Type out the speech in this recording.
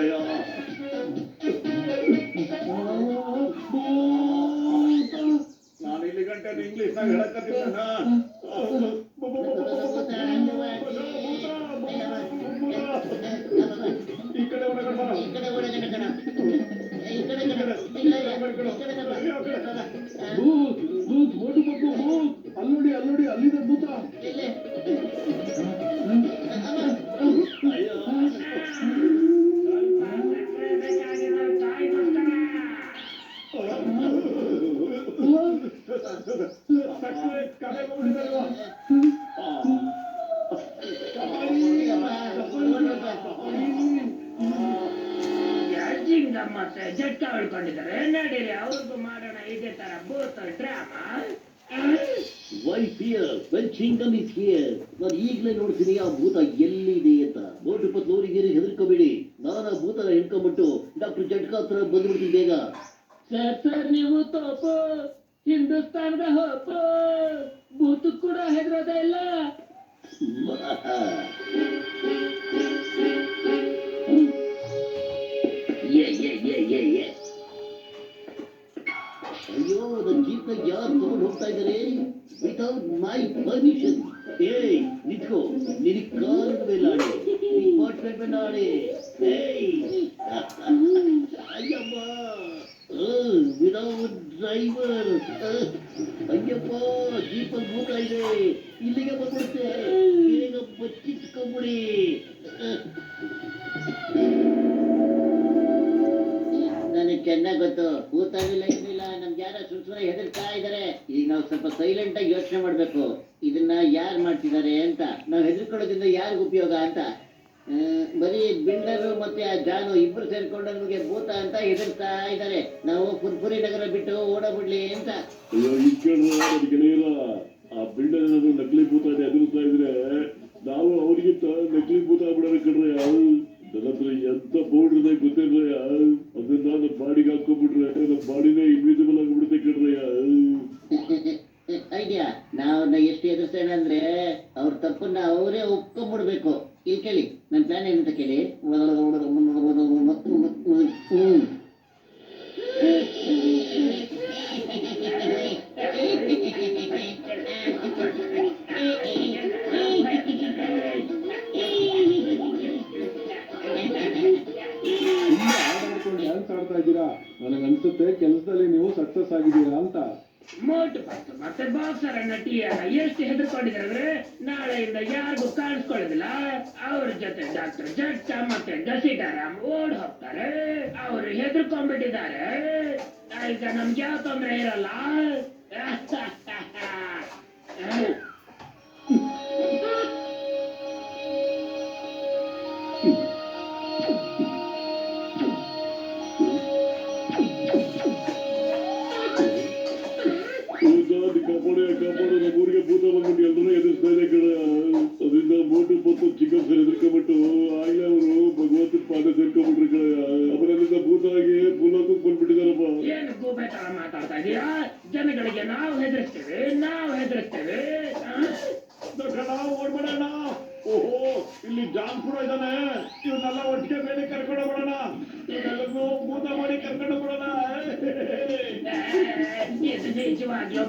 ಅಯ್ಯಯ್ಯೋ ನಾನು ಇಲ್ಲಿ ಗಂಟೆ ಇಂಗ್ಲಿಷ್ ನಾಗ ಹೇಳಕತ್ತಿದ್ದ ಈ ಕಡೆ ಅಲ್ಲೋಡಿ ಅಲ್ಲಿದೆ ಭೂತ. ಮತ್ತೆ ಜಟ್ಕ ಹೊಡ್ಕೊಂಡಿದ್ದಾರೆ ನಡೀರಿ ಅವ್ರಿಗೂ ಮಾಡೋಣ ಇದೇ ತರ both drama. Why fear when kingdom is here? ನಾನು ಈಗಲೇ ನೋಡ್ತೀನಿ ಆ ಭೂತ ಎಲ್ಲಿದೆ ಅಂತ. ನೋಟು ಪತ್ಲೂರಿಗೆ ಹೆದರ್ಕೋಬೇಡಿ, ನಾನು ಆ ಭೂತನ ಹಿಡ್ಕೊಂಡ್ಬಿಟ್ಟು ಡಾಕ್ಟರ್ ಜಟ್ಕಾ ಹತ್ರ ಬಂದ್ಬಿಡ್ತೀನಿ ಬೇಗ. ಸರ್ ನೀವು ತೋಪು ಹಿಂದೂಸ್ತಾನದ ಹೋಪು ಭೂತ ಕೂಡ ಹೆದರೋದೇ ಇಲ್ಲ. ಅಯ್ಯೋ ನನ್ನ ಜೀಪ್ನ ಯಾರು ತಗೊಂಡು ಹೋಗ್ತಾ ಇದ್ದಾರೆ ವಿತೌಟ್ ಮೈ ಪರ್ಮಿಷನ್. ಏಯ್ ನಿಂತ್ಕೋ, ನಿನಗೆ ಕಾಲಿನ ಮೇಲೆ ಆಡೆ, ಡಿಪಾರ್ಟ್ಮೆಂಟ್ ಮೇಲೆ ಆಡೆ. ಅಯ್ಯಮ್ಮ ವಿದೌಟ್ ಡ್ರೈವರ್. ಅಯ್ಯಪ್ಪ ಜೀಪಲ್ಲಿ ಭೂತ ಇದೆ, ಇಲ್ಲಿಗೆ ಬಂದ್ಬಿಡುತ್ತೆ, ಬೇಗ ಬಚ್ಚಿಟ್ಕೊಂಬಿಡಿ. ನನಗೆ ಚೆನ್ನಾಗಿ ಗೊತ್ತು ಭೂತ ಏನಿಲ್ಲ, ನಮ್ಗೆ ಯಾರ ಸುಮ್ಮನೆ ಹೆದರ್ತಾ ಇದಾರೆ. ಈಗ ನಾವು ಸ್ವಲ್ಪ ಸೈಲೆಂಟ್ ಆಗಿ ಯೋಚನೆ ಮಾಡ್ಬೇಕು, ಇದನ್ನ ಯಾರು ಮಾಡ್ತಿದ್ದಾರೆ ಅಂತ. ನಾವು ಹೆದರ್ಕೊಳ್ಳೋದ್ರಿಂದ ಯಾರಿಗೂ ಉಪಯೋಗ ಅಂತ. ಬರೀ ಬಿಲ್ಡರು ಮತ್ತೆ ಆ ಜಾನು ಇಬ್ರು ಸೇರ್ಕೊಂಡು ನಮಗೆ ಭೂತ ಅಂತ ಹೆದರ್ತಾ ಇದ್ದಾರೆ. ನಾವು ಪುರಿ ನಗರ ಬಿಟ್ಟು ಓಡಬಿಡ್ಲಿ ಅಂತ. ಆ ಬಿಲ್ಡರ್ ನಕಲಿ ಭೂತ ಹೆದರ್ತಾ ಇದ್ರೆ ನಾವು ಅವ್ರಿಗಿಂತ ನಕಲಿ ಭೂತ ಆಗ್ಬಿಡೋಣ ಕಣ್ರೆ. ನನ್ನ ಹತ್ರ ಎಂತ ಪೌಡ್ರದೆ ಗೊತ್ತಿರ್ರಯ್ಯ, ಅದನ್ನ ನಮ್ಮ ಬಾಡಿಗೆ ಹಾಕೊಂಡ್ಬಿಟ್ರೆ ನಮ್ಮ ಬಾಡಿನೇ ಇನ್ವಿಸಿಬಲ್ ಆಗಿಬಿಡುತ್ತೆ ಕಣ್ರಯ್ಯ. ಐಡಿಯಾ, ನಾವ್ನ ಎಷ್ಟು ಎದುರಿಸ್ತೇನೆ ಅಂದ್ರೆ ಅವ್ರ ತಪ್ಪನ್ನ ಅವರೇ ಒಪ್ಕೊಂಡ್ಬಿಡ್ಬೇಕು. ಇಲ್ಲಿ ಕೇಳಿ, ನನ್ನ ಪ್ಲಾನ್ ಏನಂತ ಕೇಳಿ. ಡ್ಯಾನ್ಸ್ ಆಡ್ತಾ ಇದ್ದೀರಾ, ನನಗನ್ಸುತ್ತೆ ಕೆಲಸದಲ್ಲಿ ನೀವು ಸಕ್ಸಸ್ ಆಗಿದ್ದೀರಾ ಅಂತ. ಮೋಟು ಪತ್ತು ಮತ್ತೆ ಬಾಕ್ಸರ ನಟಿಯರ ಎಷ್ಟು ಹೆದರ್ಕೊಂಡಿದ್ದಾರೆ. ನಾಳೆಯಿಂದ ಯಾರಿಗೂ ಕಾಣಿಸ್ಕೊಳ್ಳೋದಿಲ್ಲ. ಅವ್ರ ಜೊತೆ ಡಾಕ್ಟರ್ ಜಟ್ಕಾ ಮತ್ತೆ ಗಸಿಡಾರಾಮ್ ಓಡ್ ಹೋಗ್ತಾರೆ. ಅವ್ರು ಹೆದರ್ಕೊಂಡ್ಬಿಟ್ಟಿದ್ದಾರೆ. ಈಗ ನಮ್ಗೆ ಯಾವ ತೊಂದರೆ ಇರಲ್ಲ. ಕಾಪಾಡು ನಮ್ಮೂರಿಗೆ ಭೂತ ಬಂದ್ಬಿಟ್ಟು ಎಲ್ಲರೂ ಎದುರಿಸ್ತಾ ಇದೆ ಕಣ. ಅದರಿಂದ ಮೋಟು ಪತ್ತು ಚಿಕನ್ ಸರ್ ಎದುರ್ಕೊಂಡ್ಬಿಟ್ಟು ಆಗ್ಲೇ ಅವರು ಭಗವಂತನ ಪಾದ ಸೇರ್ಕೊಂಡ್ಬಿಟ್ರು ಕಣ. ಅವರಲ್ಲಿಂದ ಭೂತ ಆಗಿ ಭೂಲೋಕಕ್ಕೆ ಬಂದ್ಬಿಟ್ಟಿದಾರಪ್ಪ. ಏನು ಗೂಬೆ ತರ ಮಾತಾಡ್ತಾ ಇದೀಯಾ? ಜನಗಳಿಗೆ ನಾವು ಹೆದರಿಸ್ತೇವೆ. ನಾವು ಓಡ್ಬಿಡೋಣ. ಓಹೋ, ಇಲ್ಲಿ ಜಾನ್ ಕೂಡ ಇದ್ದಾನೆ. ಇವನ್ನೆಲ್ಲ ಒಟ್ಟಿಗೆ ಮೇಲೆ ಕರ್ಕೊಂಡು ಬಿಡೋಣ. ಇವನ್ನೆಲ್ಲರೂ ಭೂತ ಮಾಡಿ ಕರ್ಕೊಂಡು ಬಿಡೋಣ. ಇದು ನಿಜವಾಗ್ಲೂ